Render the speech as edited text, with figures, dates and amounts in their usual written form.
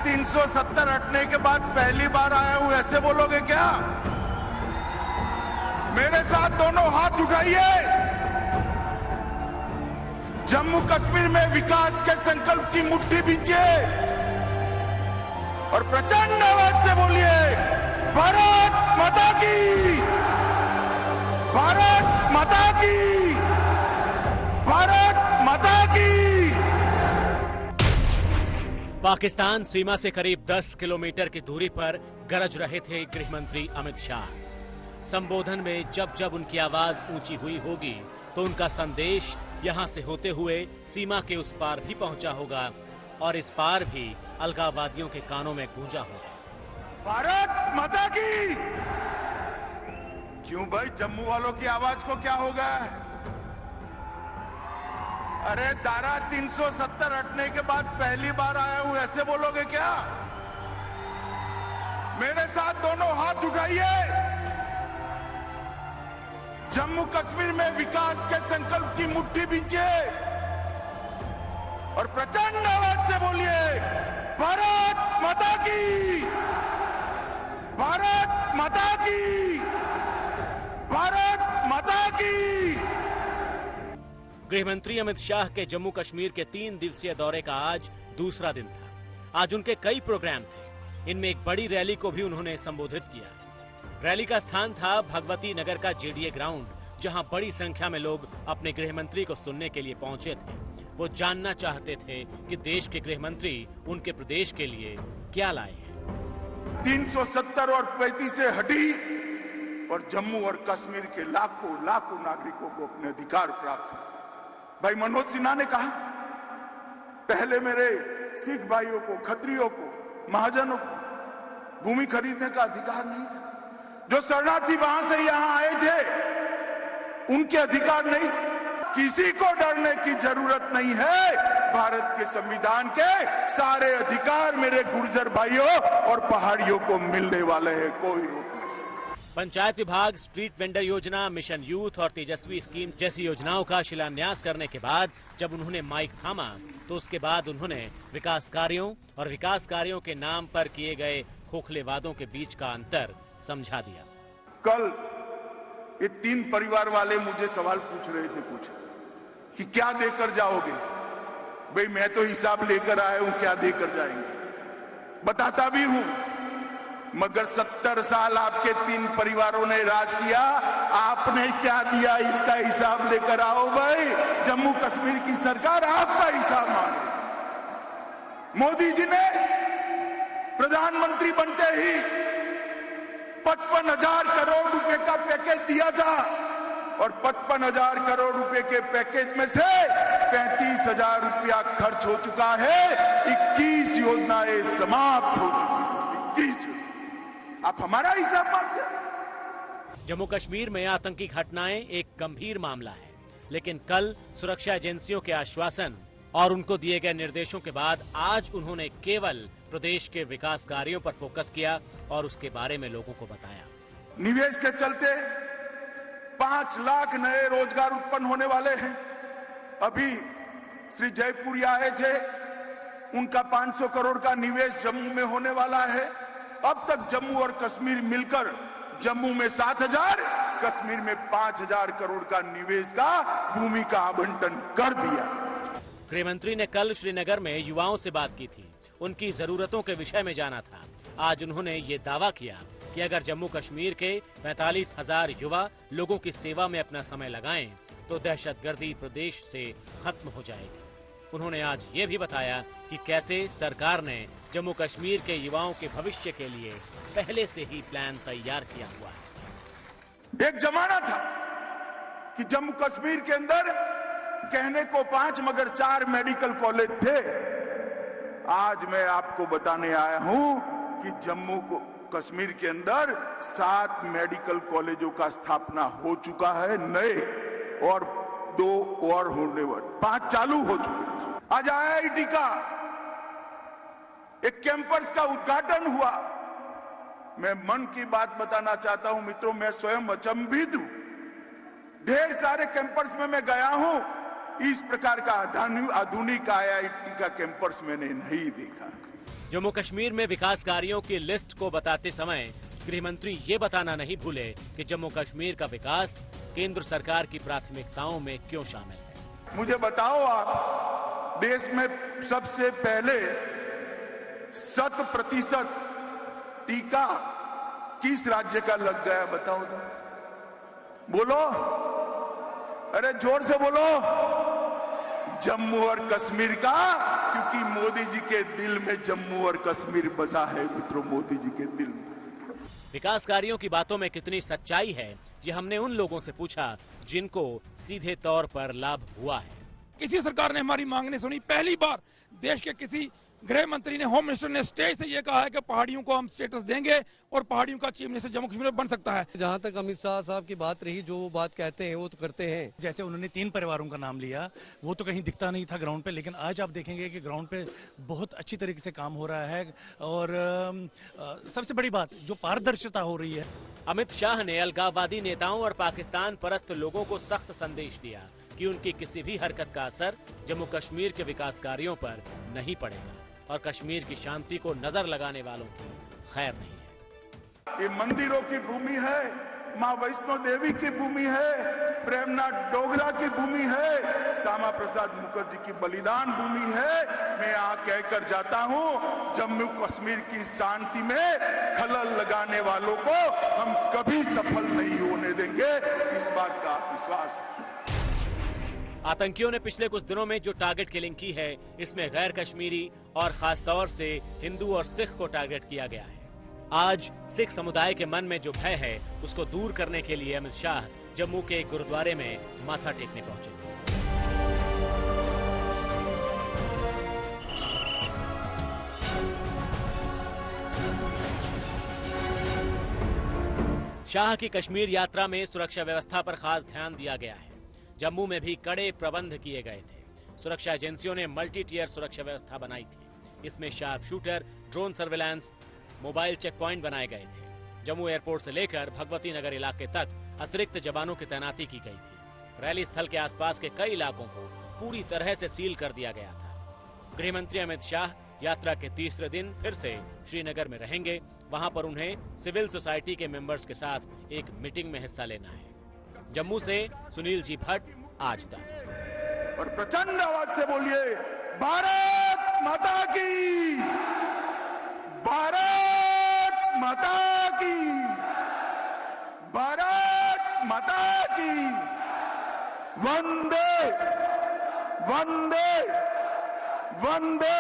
370 हटने के बाद पहली बार आया हूं, ऐसे बोलोगे क्या? मेरे साथ दोनों हाथ उठाइए। जम्मू कश्मीर में विकास के संकल्प की मुट्ठी बींचिए और प्रचंड आवाज से बोलिए, भारत माता की, भारत माता की, भारत माता की। पाकिस्तान सीमा से करीब 10 किलोमीटर की दूरी पर गरज रहे थे गृह मंत्री अमित शाह। संबोधन में जब जब उनकी आवाज ऊंची हुई होगी तो उनका संदेश यहां से होते हुए सीमा के उस पार भी पहुंचा होगा और इस पार भी अलगाववादियों के कानों में गूंजा होगा। भारत माता की। क्यों भाई, जम्मू वालों की आवाज को क्या होगा? अरे धारा 370 हटने के बाद पहली बार आया हूं, ऐसे बोलोगे क्या? मेरे साथ दोनों हाथ उठाइए। जम्मू कश्मीर में विकास के संकल्प की मुट्ठी बींचिए और प्रचंड आवाज से बोलिए, भारत माता की, भारत माता की, भारत माता की। गृह मंत्री अमित शाह के जम्मू कश्मीर के 3 दिवसीय दौरे का आज दूसरा दिन था। आज उनके कई प्रोग्राम थे। इनमें एक बड़ी रैली को भी उन्होंने संबोधित किया। रैली का स्थान था भगवती नगर का जेडीए ग्राउंड, जहां बड़ी संख्या में लोग अपने गृह मंत्री को सुनने के लिए पहुंचे थे। वो जानना चाहते थे कि देश के गृह मंत्री उनके प्रदेश के लिए क्या लाए हैं। 370 और 35 से हटी और जम्मू और कश्मीर के लाखों लाखों नागरिकों को अपने अधिकार प्राप्त हुए। भाई मनोज सिन्हा ने कहा, पहले मेरे सिख भाइयों को, खत्रियों को, महाजनों को भूमि खरीदने का अधिकार नहीं था। जो शरणार्थी वहां से यहां आए थे, उनके अधिकार नहीं थे। किसी को डरने की जरूरत नहीं है। भारत के संविधान के सारे अधिकार मेरे गुर्जर भाइयों और पहाड़ियों को मिलने वाले हैं, कोई रोक नहीं सकता। पंचायत विभाग, स्ट्रीट वेंडर योजना, मिशन यूथ और तेजस्वी स्कीम जैसी योजनाओं का शिलान्यास करने के बाद जब उन्होंने माइक थामा तो उसके बाद उन्होंने विकास कार्यों और विकास कार्यों के नाम पर किए गए खोखले वादों के बीच का अंतर समझा दिया। कल ये 3 परिवार वाले मुझे सवाल पूछ रहे थे कुछ कि क्या देकर जाओगे। भाई मैं तो हिसाब लेकर आया हूं, क्या देकर जाएंगे बताता भी हूं, मगर 70 साल आपके 3 परिवारों ने राज किया, आपने क्या दिया इसका हिसाब लेकर आओ। भाई जम्मू कश्मीर की सरकार आपका हिसाब मांगे। मोदी जी ने प्रधानमंत्री बनते ही 55,000 करोड़ रुपए का पैकेज दिया था और 55,000 करोड़ रुपए के पैकेज में से 35,000 रुपया खर्च हो चुका है। 21 योजनाएं समाप्त हो चुकी हैं। 21। आप हमारा हिसाब मांगते हैं। जम्मू कश्मीर में आतंकी घटनाएं एक गंभीर मामला है, लेकिन कल सुरक्षा एजेंसियों के आश्वासन और उनको दिए गए निर्देशों के बाद आज उन्होंने केवल प्रदेश के विकास कार्यों पर फोकस किया और उसके बारे में लोगों को बताया। निवेश के चलते 5 लाख नए रोजगार उत्पन्न होने वाले हैं। अभी श्री जयपुरी आए थे, उनका 500 करोड़ का निवेश जम्मू में होने वाला है। अब तक जम्मू और कश्मीर मिलकर जम्मू में 7,000, कश्मीर में 5,000 करोड़ का निवेश का भूमि का आवंटन कर दिया। गृह मंत्री ने कल श्रीनगर में युवाओं से बात की थी, उनकी जरूरतों के विषय में जाना था। आज उन्होंने ये दावा किया कि अगर जम्मू कश्मीर के 45,000 युवा लोगों की सेवा में अपना समय लगाएं तो दहशतगर्दी प्रदेश से खत्म हो जाएगी। उन्होंने आज ये भी बताया कि कैसे सरकार ने जम्मू कश्मीर के युवाओं के भविष्य के लिए पहले से ही प्लान तैयार किया हुआ है। एक जमाना था कि जम्मू कश्मीर के अंदर कहने को 5 मगर 4 मेडिकल कॉलेज थे। आज मैं आपको बताने आया हूं कि जम्मू कश्मीर के अंदर 7 मेडिकल कॉलेजों का स्थापना हो चुका है नए, और 2 और होने वाले, 5 चालू हो चुके। आज IIT का एक कैंपस का उद्घाटन हुआ। मैं मन की बात बताना चाहता हूं मित्रों, मैं स्वयं अचंभित हूं। ढेर सारे कैंपस में मैं गया हूं, इस प्रकार का आधुनिक IIT का कैंपस मैंने नहीं देखा। जम्मू कश्मीर में विकास कार्यों की लिस्ट को बताते समय गृह मंत्री ये बताना नहीं भूले कि जम्मू कश्मीर का विकास केंद्र सरकार की प्राथमिकताओं में क्यों शामिल है। मुझे बताओ आप, देश में सबसे पहले 100% टीका किस राज्य का लग गया, बताओ तो। बोलो, अरे जोर से बोलो। जम्मू और कश्मीर का, क्योंकि मोदी जी के दिल में जम्मू और कश्मीर बसा है मित्रों, मोदी जी के दिल में। विकास कार्यों की बातों में कितनी सच्चाई है, ये हमने उन लोगों से पूछा जिनको सीधे तौर पर लाभ हुआ है। किसी सरकार ने हमारी मांग नहीं सुनी। पहली बार देश के किसी गृह मंत्री ने, होम मिनिस्टर ने स्टेज से ये कहा है कि पहाड़ियों को हम स्टेटस देंगे और पहाड़ियों का चीफ मिनिस्टर जम्मू कश्मीर बन सकता है। जहां तक अमित शाह साहब की बात रही, जो बात कहते हैं वो तो करते हैं। जैसे उन्होंने 3 परिवारों का नाम लिया, वो तो कहीं दिखता नहीं था ग्राउंड पे, लेकिन आज आप देखेंगे कि ग्राउंड पे बहुत अच्छी तरीके से काम हो रहा है और सबसे बड़ी बात जो पारदर्शिता हो रही है। अमित शाह ने अलगाववादी नेताओं और पाकिस्तान परस्त लोगों को सख्त संदेश दिया कि उनकी किसी भी हरकत का असर जम्मू कश्मीर के विकास कार्यों पर नहीं पड़ेगा और कश्मीर की शांति को नजर लगाने वालों की खैर नहीं है। ये मंदिरों की भूमि है, माँ वैष्णो देवी की भूमि है, प्रेमनाथ डोगरा की भूमि है, श्यामा प्रसाद मुखर्जी की बलिदान भूमि है। मैं यहाँ कहकर जाता हूँ, जम्मू कश्मीर की शांति में खलल लगाने वालों को हम कभी सफल नहीं होने देंगे, इस बात का विश्वास है। आतंकियों ने पिछले कुछ दिनों में जो टारगेट किलिंग की है, इसमें गैर कश्मीरी और खास तौर से हिंदू और सिख को टारगेट किया गया है। आज सिख समुदाय के मन में जो भय है, उसको दूर करने के लिए अमित शाह जम्मू के एक गुरुद्वारे में माथा टेकने पहुंचे। शाह की कश्मीर यात्रा में सुरक्षा व्यवस्था पर खास ध्यान दिया गया है। जम्मू में भी कड़े प्रबंध किए गए थे। सुरक्षा एजेंसियों ने मल्टी टियर सुरक्षा व्यवस्था बनाई थी। इसमें sharp shooter, drone surveillance, mobile check point बनाए गए थे। जम्मू एयरपोर्ट से लेकर भगवती नगर इलाके तक अतिरिक्त जवानों की तैनाती की गई थी। रैली स्थल के आसपास के कई इलाकों को पूरी तरह से सील कर दिया गया था। गृह मंत्री अमित शाह यात्रा के तीसरे दिन फिर से श्रीनगर में रहेंगे। वहां पर उन्हें सिविल सोसाइटी के मेंबर्स के साथ एक मीटिंग में हिस्सा लेना है। जम्मू से सुनील जी भट्ट, आज तक। और प्रचंड आवाज से बोलिए, भारत माता की, भारत माता की, भारत माता की, वंदे वंदे वंदे